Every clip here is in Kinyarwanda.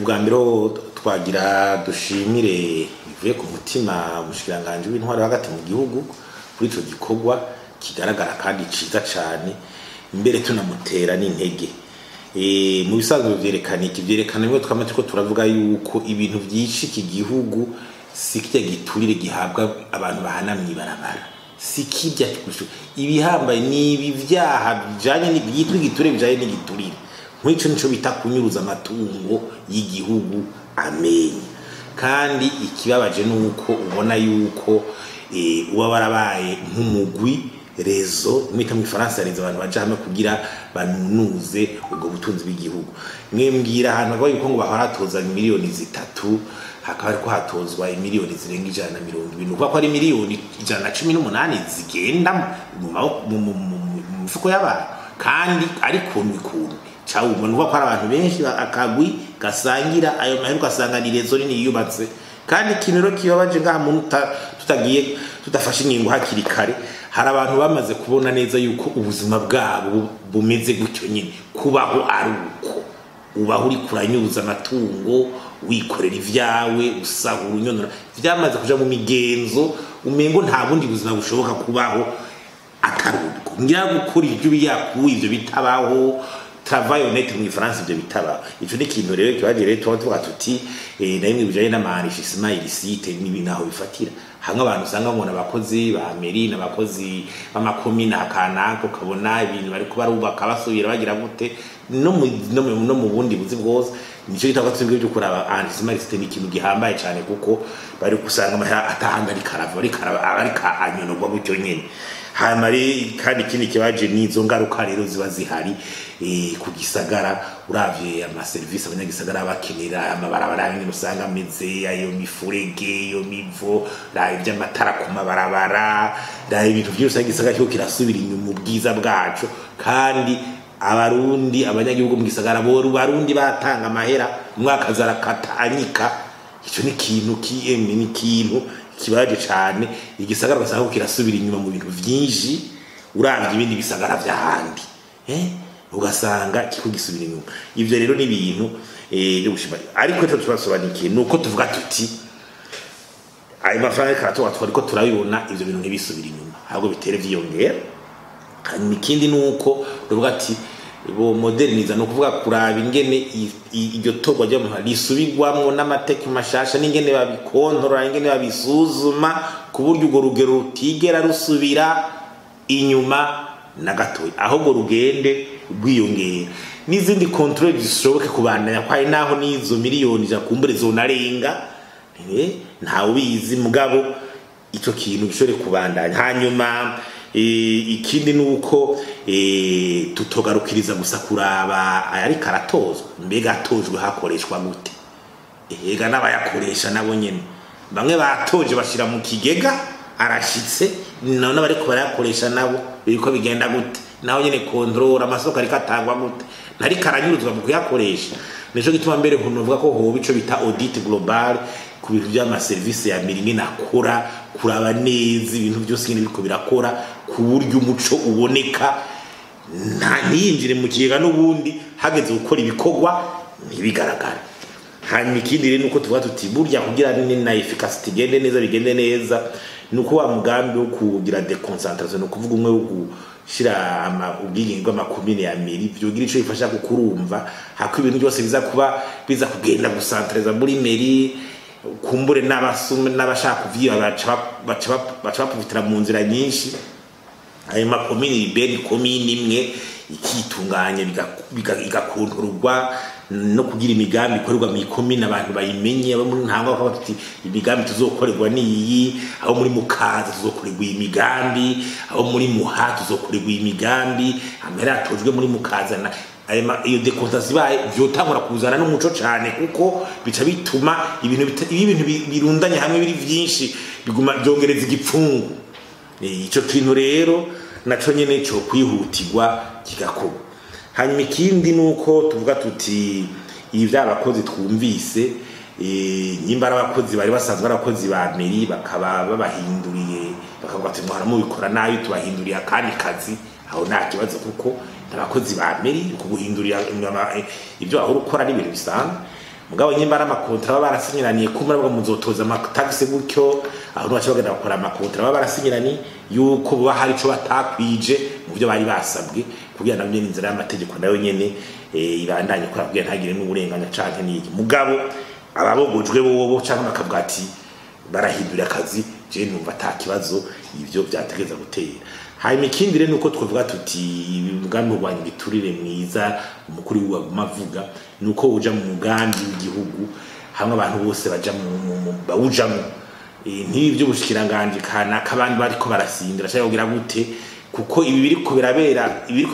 ubwa mbere twagira dushimire bivuye ku mutima umushikiranganje w'intwari hagati mu gihugu kuri ico gikorwa kigaragara kandi ciza cyane imbere tunamutera n'intege mu bisanzwe byerekana bimwe twamaze ko turavuga yuko ibintu byinshi iki gihugu sikije giturire gihabwa abantu bahanamye barabara sikijya ibihambaye nibi vyaha bijanye n'ibyitwa igiturire bijanye n'igiturire nk'ico nico bita kunyuruza amatungo y'igihugu amenye kandi ikibabaje nuko ubona yuko uba barabaye nk'umugwi rezo mwita mu Faransa rezo abantu baje hamwe kugira banunuze ubwo butunzi bw'igihugu mwembwira ahantu ago yuko ngo baharatoza miliyoni 3 hakaba ariko hatozwa miliyoni zirenga 120 kuko ari miliyoni 118 zigenda mu mfuko y'abantu kandi ariko nikuntu chawo umuntu ko ari abantu benshi akagwi gasangira ayo mahero gasanganirizo nini yubatse kandi kinero kibabaje ngaha muntu tutagiye tudafashe ingingo hakiri kare hari abantu bamaze kubona neza yuko ubuzima bwabo bumeze gutyo nyine kubaho ari uko ubaho uri kuranyuza amatungo wikorera ivyawe usahura unyonora vyamaze kuja mu migenzo umengo nta bundi buzima bushoboka kubaho ataruko ngira gukora ibyo biyakuye ibyo bitabaho travail honnête mu France ibyo bitaba ico ni kintu rero kibaje rero tuba tuti naimwe bijaye n'amanishissement illicite n'ibinaho bifatira hamwe abantu usanga ngo nabakozi ba mairie n'abakozi b'amakomine akanako kabona ibintu bari kubarubaka basubira bagira gute no mu bundi buzi bwose nico gitaka twebwe byo kuraba anishissement illicite ni kintu gihambaye cyane kuko bari kusanga amahera atahanga ari karava ari ka anyonogwa gutyo nyene hamari kandi kindi kibaje nizo ngaruka rero ziba zihari ku gisagara uravye ama service abanyagisagara bakenera amabarabara y'ingene usanga ameze ayo mifurege yo mivo la iby'amatara ku mabarabara la ibintu byose gisagara cyo kirasubira inyuma ubwiza bwacu kandi abarundi abanyagihugu mu gisagara bo barundi batanga amahera umwaka zarakatanyika ico ni kintu ni kintu kibaje cyane igisagara basanga kirasubira inyuma mu bintu byinshi uravye ibindi bisagara byahandi ugasanga kiko gisubira inyuma ivyo rero ni ibintu byo gushima ariko cyo tubasobanikiye nuko tuvuga tuti ayo mafaranga karato watwariko turabibona ivyo bintu ntibisubira inyuma ahubwo bitere vyiyongera kandi ikindi nuko tuvuga ati bo moderniza no kuvuga kuraba ingene iryo torwa ryo risubirwamwo n'amateka mashasha n'ingene babikontorora ingene babisuzuma ku buryo ugo rugero rutigera rusubira inyuma na gatoya ahubwo rugende rwiyongera n'izindi control zishoboke kubandanya kwaye naho nizo miliyoni jakumbure zonarenga nta ubizi mugabo ico kintu gishore kubandanya hanyuma ikindi nuko tutogarukiriza gusa kuraba ari karatozwa mbega atojwe hakoreshwa gute ega n'abayakoresha nabo nyene bamwe batoje bashira mu kigega arashitse none bariko barayakoresha nabo biriko bigenda gute naho nyene control amasoko ari katangwa gute nari karanyuruzwa mu kuyakoresha nico gituma mbere nkuvuga ko hoba ico bita audit global ku bintu by'ama service ya miringi nakora kuraba neza ibintu byose nyine biko birakora ku buryo umuco uboneka nta niyinjire mu kigega n'ubundi hageze gukora ibikorwa ntibigaragara hanyuma ikindi rero nuko tuvuga tuti burya kugira na efficacity gende neza bigende neza nuko wa mugambi wo kugira deconcentration no kuvuga umwe wo shira ubwigenge bw'amakomine ya mairie byogira ico bifasha kukurumva hako ibintu byose biza kugenda gucentreza muri mairie kumbure n'abashaka kuvyiba baca bapfutira mu nzira nyinshi ayo makomine iberi komine imwe ikitunganya bigakontorwa no kugira imigambi ikorerwa mu ikomine abantu bayimenye abo muri ntangwa bakaba bati imigambi tuzokorerwa niyi aho muri mukaza tuzokorerwa imigambi aho muri muha tuzokorerwa imigambi amera atojwe muri mukaza na iyo decontasi baye vyotangura kuzana n'umuco cyane kuko bica bituma ibintu birundanye hamwe biri vyinshi biguma byongereza igipfungu ico kintu rero naco nyene cyo kwihutirwa kigakora hanyuma ikindi nuko tuvuga tuti ibi by'abakozi twumvise nyimbara abakozi bari basanzwe abakozi ba mairie bakaba babahinduriye bakavuga ati muhara mubikora nabi tubahinduriye akandi kazi aho nta kibazo kuko abakozi ba mairie kuguhindurira ibyo aho ukora n'ibintu bisanzwe mugabo nyimba ari amakontra baba barasinyiraniye kumara bwo muzotoza amataxe gutyo aho bacha bagenda bakora amakontra baba barasinyiraniye yuko buba hari ico batakwije mu byo bari basabwe kugira nabyo inzira y'amategeko nayo nyene ibandanye ko kugira ntagire n'uburenganya canke n'iki mugabo ababogojwe bobo canke bakavuga ati barahindura akazi je numva atakibazo ivyo byategeza gutera hanyuma ikindi rero nuko twavuga tuti umugambi wa ngiturire mwiza umukuru wa mavuga nuko uja mu mugambi w'igihugu hamwe abantu bose baja mu bawujamo n'ivyo bushikiranganje kana kabandi bariko barasindira cyangwa kugira gute kuko ibi biriko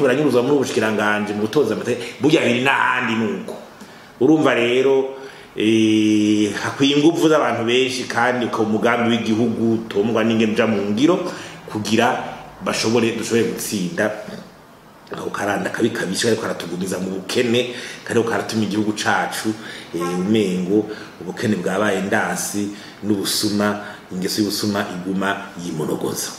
biranyuruzwa muri ubushikiranganje mu gutoza amate burya biri n'ahandi nuko urumva rero hakwiye ingufu z'abantu benshi kandi ko umugambi w'igihugu tomwa n'ingene uja mu ngiro kugira dushobore gutsinda aho karanda kabikabisha ariko aratugumiza mu bukene kandi ukaratuma igihugu cacu umengo ubukene bwabaye ndasi n'ubusuma ingeso y'ubusuma iguma yimonogoza.